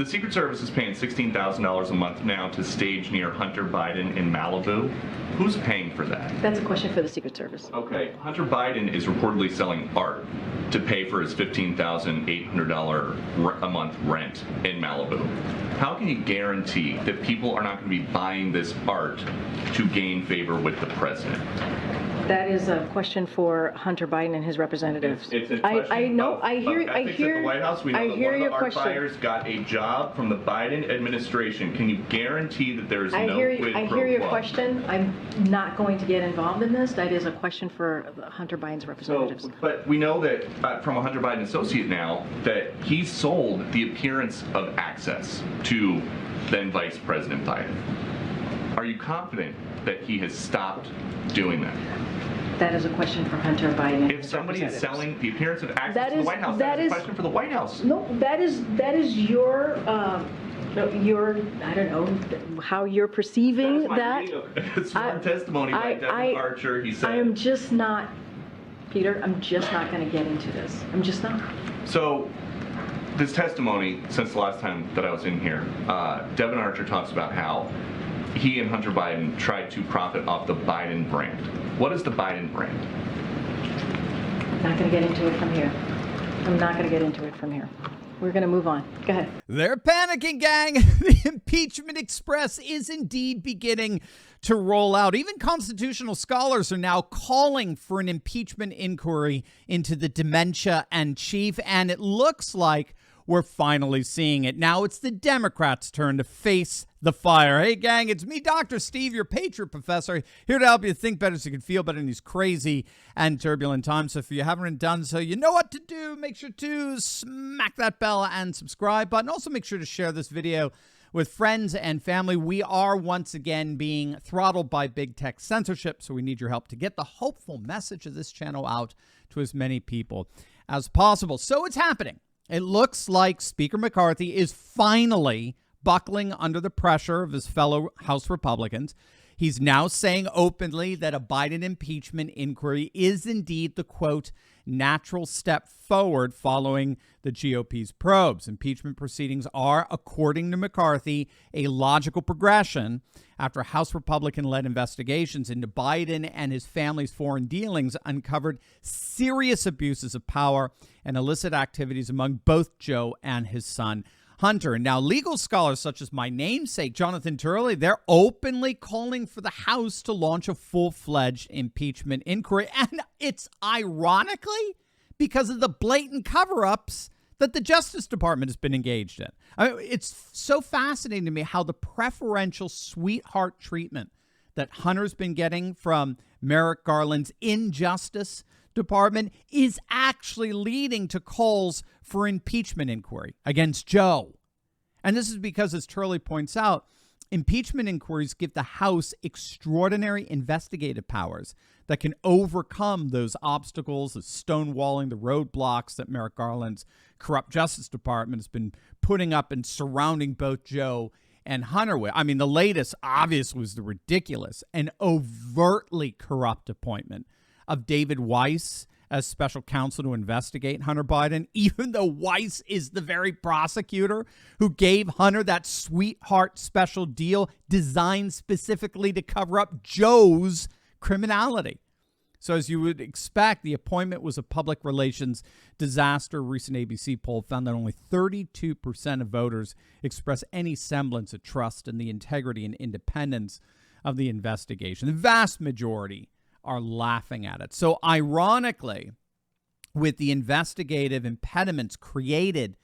the Secret Service is paying $16,000 a month now to stage near Hunter Biden in Malibu. Who's paying for that? That's a question for the Secret Service. Okay, Hunter Biden is reportedly selling art to pay for his $15,800 a month rent in Malibu. How can you guarantee that people are not going to be buying this art to gain favor with the president? That is a question for Hunter Biden and his representatives. It's a question I know. of I hear. ethics at the White House. We know I that hear one of your the art question. buyers got a job from the Biden administration. Can you guarantee that there is no quid pro quo? I hear your question. I'm not going to get involved in this. That is a question for Hunter Biden's representatives. But we know that from a Hunter Biden associate now that he sold the appearance of access to then Vice President Biden. Are you confident that he has stopped doing that? That is a question for Hunter Biden. If somebody is selling the appearance of access to the White House, that is a question for the White House. No, that is your I don't know how you're perceiving that. It's sworn testimony by Devin Archer. He said, I am just not, Peter, I'm just not going to get into this. I'm just not. So this testimony, since the last time that I was in here, Devin Archer talks about how he and Hunter Biden tried to profit off the Biden brand. What is the Biden brand? I'm not going to get into it from here. I'm not going to get into it from here. We're going to move on. Go ahead. They're panicking, gang. The impeachment express is indeed beginning to roll out. Even constitutional scholars are now calling for an impeachment inquiry into the dementia and chief, and it looks like we're finally seeing it. Now it's the Democrats' turn to face the fire. Hey, gang, it's me, Dr. Steve, your Patriot professor, here to help you think better so you can feel better in these crazy and turbulent times. So if you haven't done so, you know what to do. Make sure to smack that bell and subscribe button. Also, make sure to share this video with friends and family. We are once again being throttled by big tech censorship, so we need your help to get the hopeful message of this channel out to as many people as possible. So it's happening. It looks like Speaker McCarthy is finally buckling under the pressure of his fellow House Republicans. He's now saying openly that a Biden impeachment inquiry is indeed the, quote, natural step forward following the GOP's probes. Impeachment proceedings are, according to McCarthy, a logical progression after House Republican-led investigations into Biden and his family's foreign dealings uncovered serious abuses of power and illicit activities among both Joe and his son, Hunter. And now legal scholars such as my namesake, Jonathan Turley, they're openly calling for the House to launch a full-fledged impeachment inquiry. And it's ironically because of the blatant cover-ups that the Justice Department has been engaged in. I mean, it's so fascinating to me how the preferential sweetheart treatment that Hunter's been getting from Merrick Garland's Injustice Department is actually leading to calls for impeachment inquiry against Joe. And this is because, as Turley points out, impeachment inquiries give the House extraordinary investigative powers that can overcome those obstacles, the stonewalling, the roadblocks that Merrick Garland's corrupt Justice Department has been putting up and surrounding both Joe and Hunter with. I mean, the latest, obviously, was the ridiculous and overtly corrupt appointment of David Weiss as special counsel to investigate Hunter Biden, even though Weiss is the very prosecutor who gave Hunter that sweetheart special deal designed specifically to cover up Joe's criminality. So as you would expect, the appointment was a public relations disaster. A recent ABC poll found that only 32% of voters express any semblance of trust in the integrity and independence of the investigation. The vast majority are laughing at it. So ironically, with the investigative impediments created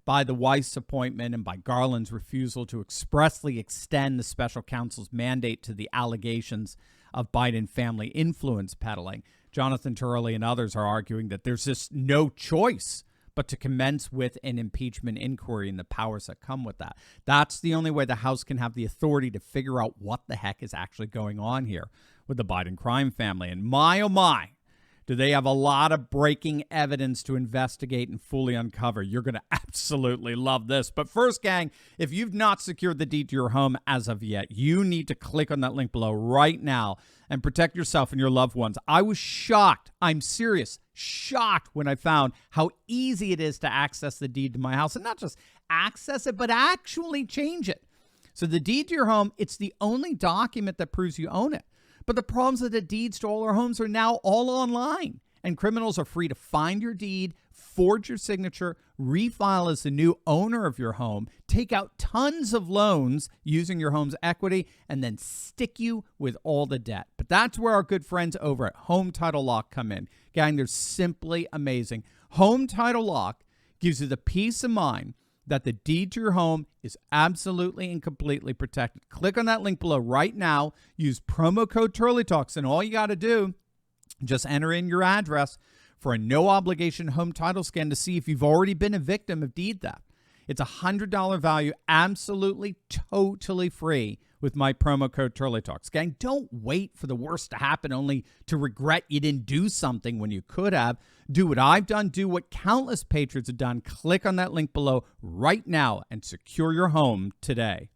by the Weiss appointment and by Garland's refusal to expressly extend the special counsel's mandate to the allegations of Biden family influence peddling, Jonathan Turley and others are arguing that there's just no choice but to commence with an impeachment inquiry and the powers that come with that. That's the only way the House can have the authority to figure out what the heck is actually going on here with the Biden crime family. And my, oh my, do they have a lot of breaking evidence to investigate and fully uncover. You're going to absolutely love this. But first, gang, if you've not secured the deed to your home as of yet, you need to click on that link below right now and protect yourself and your loved ones. I was shocked. I'm serious. shocked when I found how easy it is to access the deed to my house, and not just access it, but actually change it. So the deed to your home, it's the only document that proves you own it. But the problems is that deeds to all our homes are now all online, and criminals are free to find your deed, forge your signature, refile as the new owner of your home, take out tons of loans using your home's equity, and then stick you with all the debt. But that's where our good friends over at Home Title Lock come in. Gang, they're simply amazing. Home Title Lock gives you the peace of mind that the deed to your home is absolutely and completely protected. Click on that link below right now. Use promo code TurleyTalks, and all you got to do, just enter in your address for a no-obligation home title scan to see if you've already been a victim of deed theft. It's a $100 value, absolutely, totally free with my promo code TurleyTalks. Gang, don't wait for the worst to happen only to regret you didn't do something when you could have. Do what I've done. Do what countless patriots have done. Click on that link below right now and secure your home today.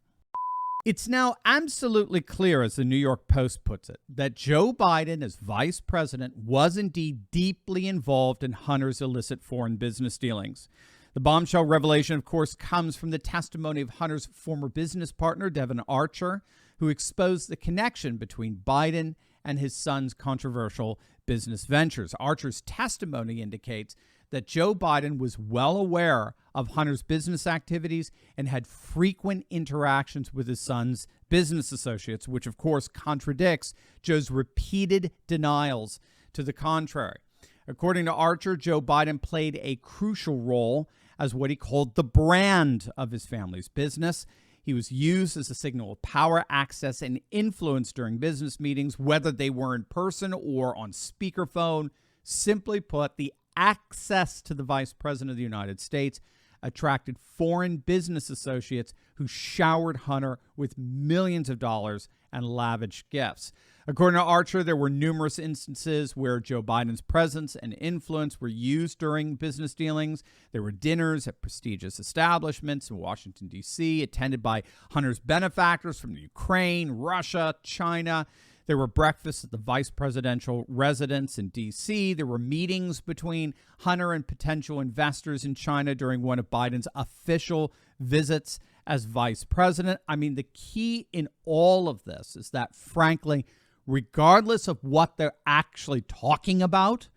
It's now absolutely clear, as the New York Post puts it, that Joe Biden, as vice president, was indeed deeply involved in Hunter's illicit foreign business dealings. The bombshell revelation, of course, comes from the testimony of Hunter's former business partner, Devon Archer, who exposed the connection between Biden and his son's controversial business ventures. Archer's testimony indicates that Joe Biden was well aware of Hunter's business activities and had frequent interactions with his son's business associates, which, of course, contradicts Joe's repeated denials to the contrary. According to Archer, Joe Biden played a crucial role as what he called the brand of his family's business. He was used as a signal of power, access, and influence during business meetings, whether they were in person or on speakerphone. Simply put, the access to the vice president of the United States attracted foreign business associates who showered Hunter with millions of dollars and lavish gifts. According to Archer, there were numerous instances where Joe Biden's presence and influence were used during business dealings. There were dinners at prestigious establishments in Washington, D.C., attended by Hunter's benefactors from Ukraine, Russia, China. There were breakfasts at the vice presidential residence in D.C. There were meetings between Hunter and potential investors in China during one of Biden's official visits as vice president. I mean, the key in all of this is that, frankly, regardless of what they're actually talking about,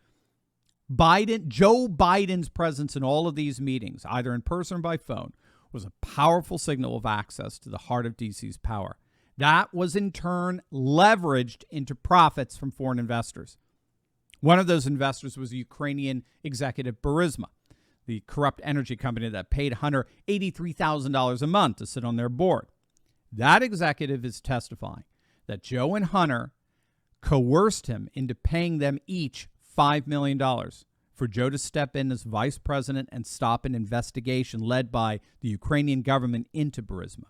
Joe Biden's presence in all of these meetings, either in person or by phone, was a powerful signal of access to the heart of D.C.'s power. That was in turn leveraged into profits from foreign investors. One of those investors was Ukrainian executive Burisma, the corrupt energy company that paid Hunter $83,000 a month to sit on their board. That executive is testifying that Joe and Hunter coerced him into paying them each $5 million for Joe to step in as vice president and stop an investigation led by the Ukrainian government into Burisma.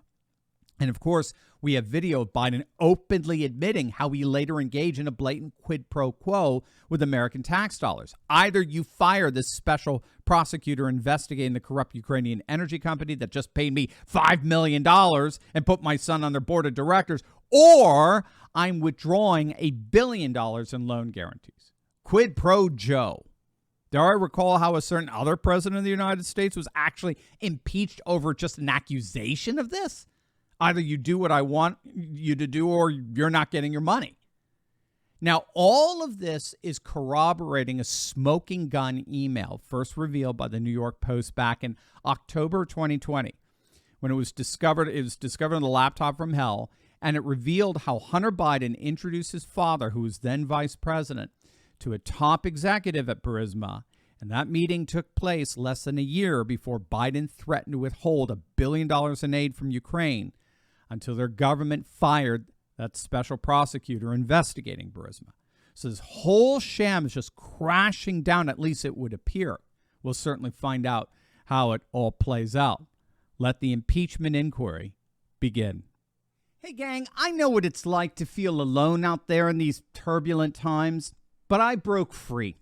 And of course, we have video of Biden openly admitting how he later engaged in a blatant quid pro quo with American tax dollars. Either you fire this special prosecutor investigating the corrupt Ukrainian energy company that just paid me $5 million and put my son on their board of directors, or I'm withdrawing $1 billion in loan guarantees. Quid pro Joe. Do I recall how a certain other president of the United States was actually impeached over just an accusation of this? Either you do what I want you to do or you're not getting your money. Now, all of this is corroborating a smoking gun email first revealed by the New York Post back in October 2020 when it was discovered on the laptop from hell, and it revealed how Hunter Biden introduced his father, who was then vice president, to a top executive at Burisma. And that meeting took place less than a year before Biden threatened to withhold $1 billion in aid from Ukraine until their government fired that special prosecutor investigating Burisma. So this whole sham is just crashing down, at least it would appear. We'll certainly find out how it all plays out. Let the impeachment inquiry begin. Hey, gang, I know what it's like to feel alone out there in these turbulent times, but I broke free.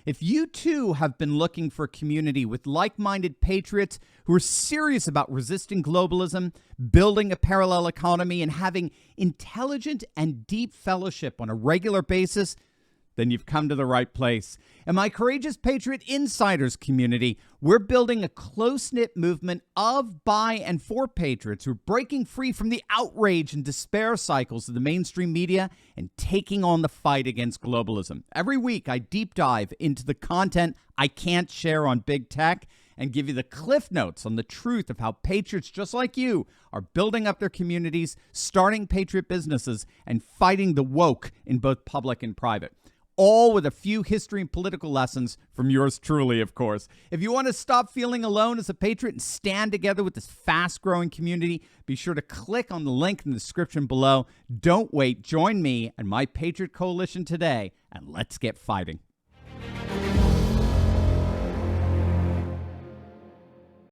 If you too have been looking for a community with like-minded patriots who are serious about resisting globalism, building a parallel economy, and having intelligent and deep fellowship on a regular basis, then you've come to the right place. In my Courageous Patriot Insiders community, we're building a close-knit movement of, by, and for patriots who are breaking free from the outrage and despair cycles of the mainstream media and taking on the fight against globalism. Every week, I deep dive into the content I can't share on big tech and give you the cliff notes on the truth of how patriots just like you are building up their communities, starting patriot businesses, and fighting the woke in both public and private. All with a few history and political lessons from yours truly, of course. If you want to stop feeling alone as a patriot and stand together with this fast-growing community, be sure to click on the link in the description below. Don't wait. Join me and my Patriot Coalition today, and let's get fighting.